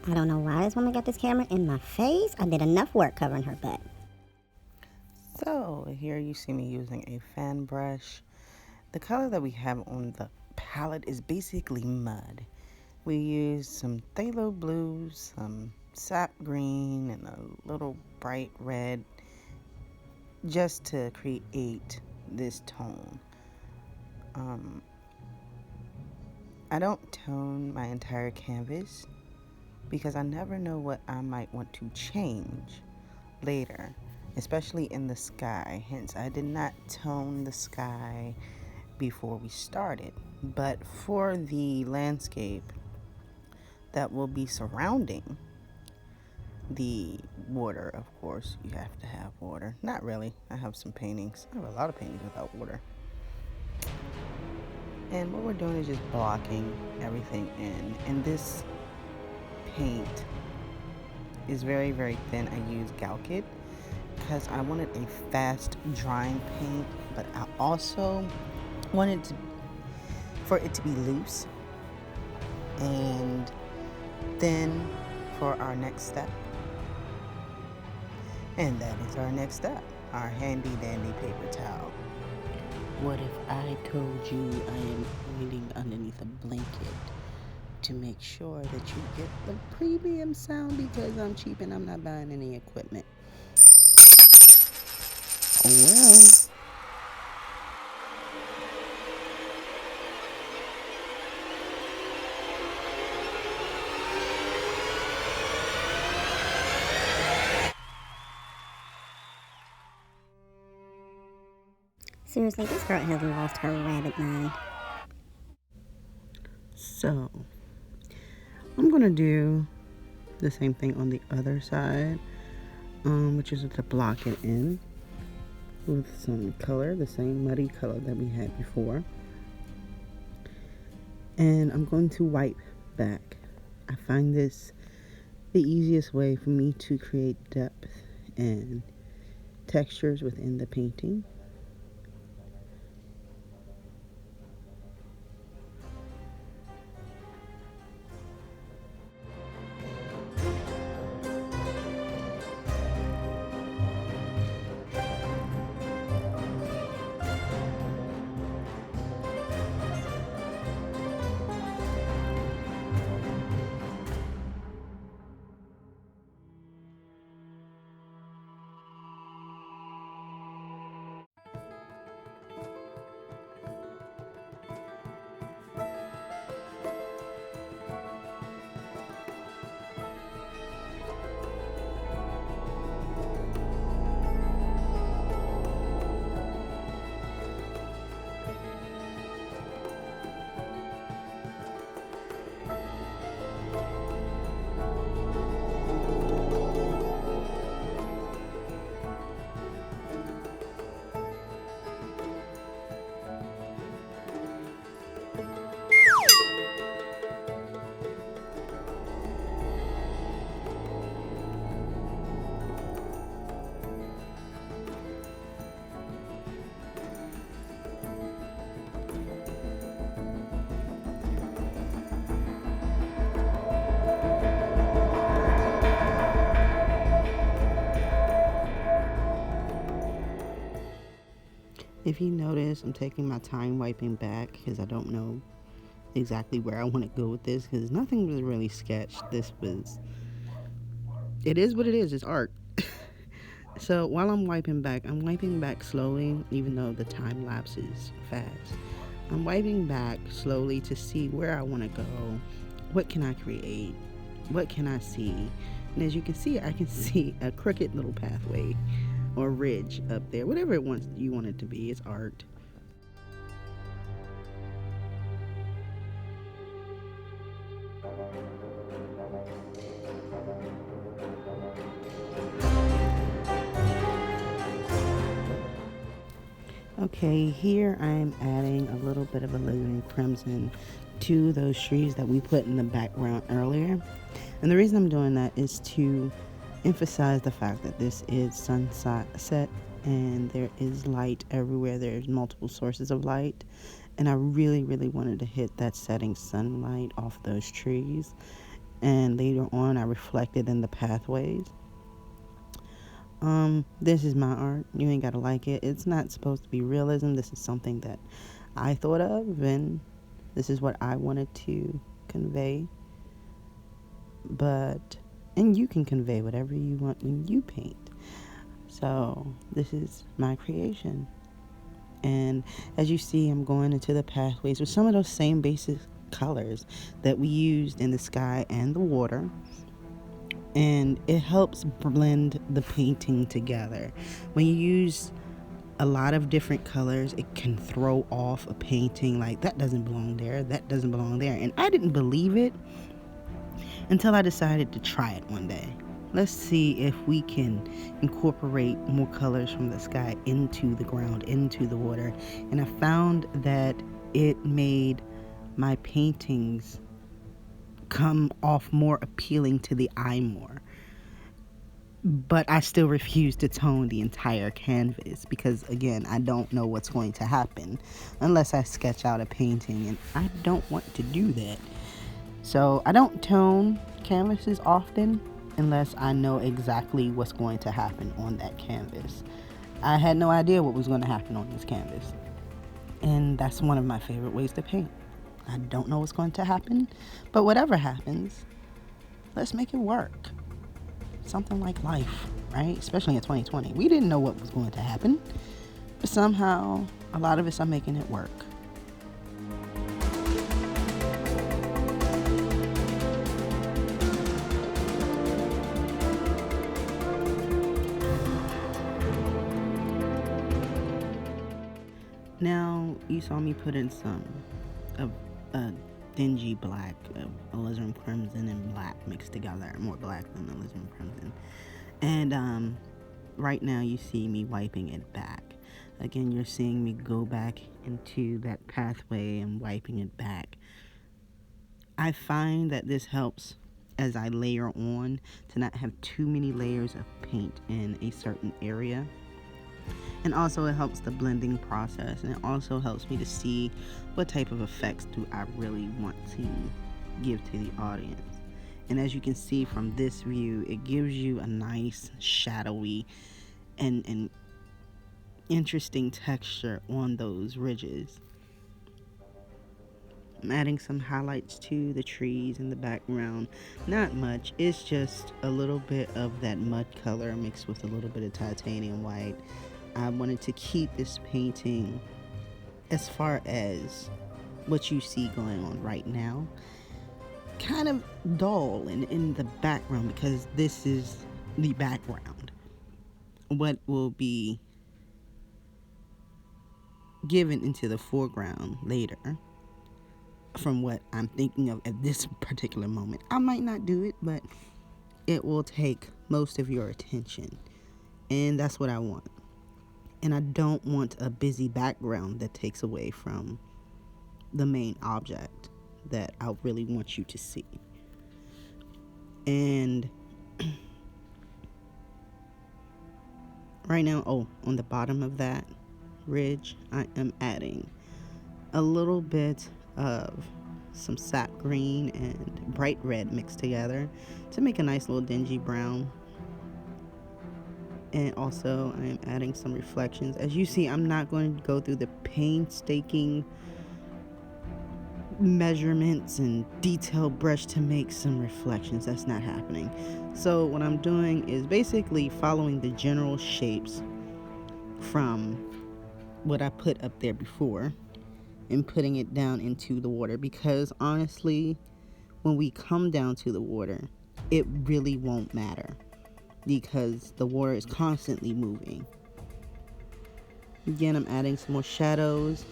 I don't know why this woman got this camera in my face. I did enough work covering her butt. So here you see me using a fan brush. The color that we have on the palette is basically mud. We use some phthalo blue, some sap green, and a little bright red just to create this tone. I don't tone my entire canvas because I never know what I might want to change later, especially in the sky. Hence, I did not tone the sky before we started. But for the landscape that will be surrounding the water, of course, you have to have water. Not really. I have some paintings. I have a lot of paintings without water. And what we're doing is just blocking everything in. And this paint is very, very thin. I use Galkit because I wanted a fast drying paint, but I also wanted for it to be loose and thin for our next step. And that is our next step, our handy dandy paper towel. What if I told you I am hiding underneath a blanket to make sure that you get the premium sound because I'm cheap and I'm not buying any equipment? Oh well. Seriously, this girl has lost her rabbit mind. So, I'm going to do the same thing on the other side, which is to block it in with some color, the same muddy color that we had before. And I'm going to wipe back. I find this the easiest way for me to create depth and textures within the painting. If you notice, I'm taking my time wiping back because I don't know exactly where I want to go with this because nothing was really sketched. It is what it is, it's art. So while I'm wiping back slowly, even though the time lapse is fast. I'm wiping back slowly to see where I want to go, what can I create, what can I see. And as you can see, I can see a crooked little pathway or ridge up there, whatever you want it to be. It's art. Okay, here I am adding a little bit of alizarin crimson to those trees that we put in the background earlier. And the reason I'm doing that is to emphasize the fact that this is sunset and there is light everywhere. There's multiple sources of light. And I really, really wanted to hit that setting sunlight off those trees. and later on I reflected in the pathways. This is my art. You ain't gotta like it. It's not supposed to be realism. This is something that I thought of, and this is what I wanted to convey. And you can convey whatever you want when you paint. So this is my creation. And as you see, I'm going into the pathways with some of those same basic colors that we used in the sky and the water. And it helps blend the painting together. When you use a lot of different colors, it can throw off a painting, like that doesn't belong there, that doesn't belong there. And I didn't believe it until I decided to try it one day. Let's see if we can incorporate more colors from the sky into the ground, into the water. And I found that it made my paintings come off more appealing to the eye more. But I still refuse to tone the entire canvas because, again, I don't know what's going to happen unless I sketch out a painting, and I don't want to do that. So I don't tone canvases often unless I know exactly what's going to happen on that canvas. I had no idea what was going to happen on this canvas, and that's one of my favorite ways to paint. I don't know what's going to happen, but whatever happens, let's make it work. Something like life, right? Especially in 2020. We didn't know what was going to happen, but somehow a lot of us are making it work. Now, you saw me put in a dingy black, alizarin crimson and black mixed together, more black than alizarin crimson. And right now you see me wiping it back. Again, you're seeing me go back into that pathway and wiping it back. I find that this helps as I layer on to not have too many layers of paint in a certain area. And also it helps the blending process, and it also helps me to see what type of effects do I really want to give to the audience. And as you can see from this view, it gives you a nice shadowy and interesting texture on those ridges. I'm adding some highlights to the trees in the background. Not much, it's just a little bit of that mud color mixed with a little bit of titanium white. I wanted to keep this painting, as far as what you see going on right now, kind of dull and in the background, because this is the background. What will be given into the foreground later, from what I'm thinking of at this particular moment. I might not do it, but it will take most of your attention, and that's what I want. And I don't want a busy background that takes away from the main object that I really want you to see. And right now, on the bottom of that ridge, I am adding a little bit of some sap green and bright red mixed together to make a nice little dingy brown. And also I am adding some reflections. As you see, I'm not going to go through the painstaking measurements and detailed brush to make some reflections. That's not happening. So what I'm doing is basically following the general shapes from what I put up there before and putting it down into the water, because honestly, when we come down to the water, it really won't matter because the water is constantly moving. Again, I'm adding some more shadows,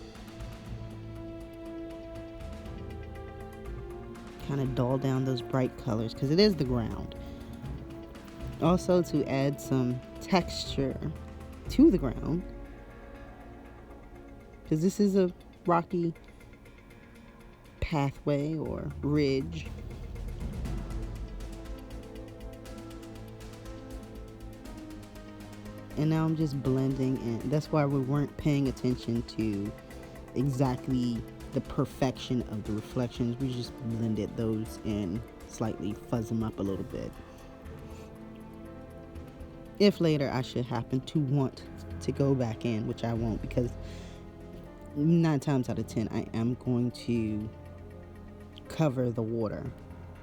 kind of dull down those bright colors because it is the ground. Also, to add some texture to the ground, because this is a rocky pathway or ridge. And now I'm just blending in. That's why we weren't paying attention to exactly the perfection of the reflections. We just blended those in slightly fuzz them up a little bit. If later I should happen to want to go back in, which I won't, because 9 times out of 10 I am going to cover the water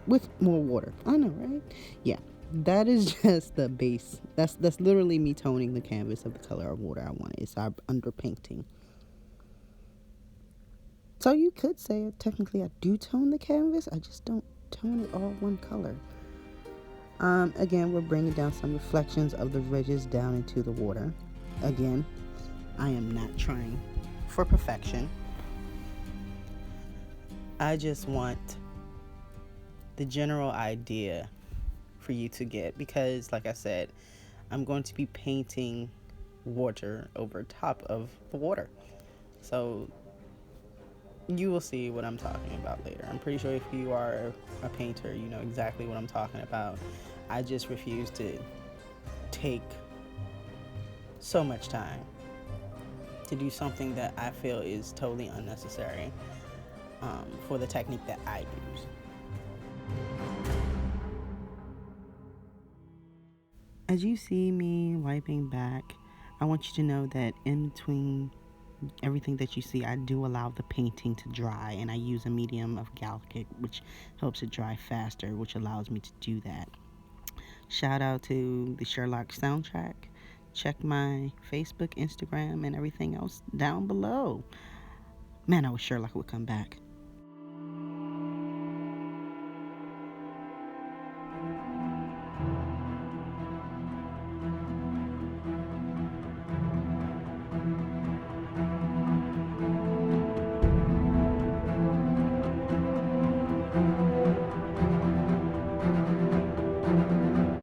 with more water. I know, right? Yeah, that is just the base. That's literally me toning the canvas of the color of water I want. It's our underpainting. So you could say technically I do tone the canvas, I just don't tone it all one color. Again, we're bringing down some reflections of the ridges down into the water. Again, I am not trying for perfection. I just want the general idea for you to get, because like I said, I'm going to be painting water over top of the water. So you will see what I'm talking about later. I'm pretty sure if you are a painter, you know exactly what I'm talking about. I just refuse to take so much time to do something that I feel is totally unnecessary for the technique that I use. As you see me wiping back, I want you to know that in between everything that you see, I do allow the painting to dry, and I use a medium of Galactic, which helps it dry faster, which allows me to do that. Shout out to the Sherlock soundtrack. Check my Facebook, Instagram, and everything else down below. Man, I wish Sherlock would come back.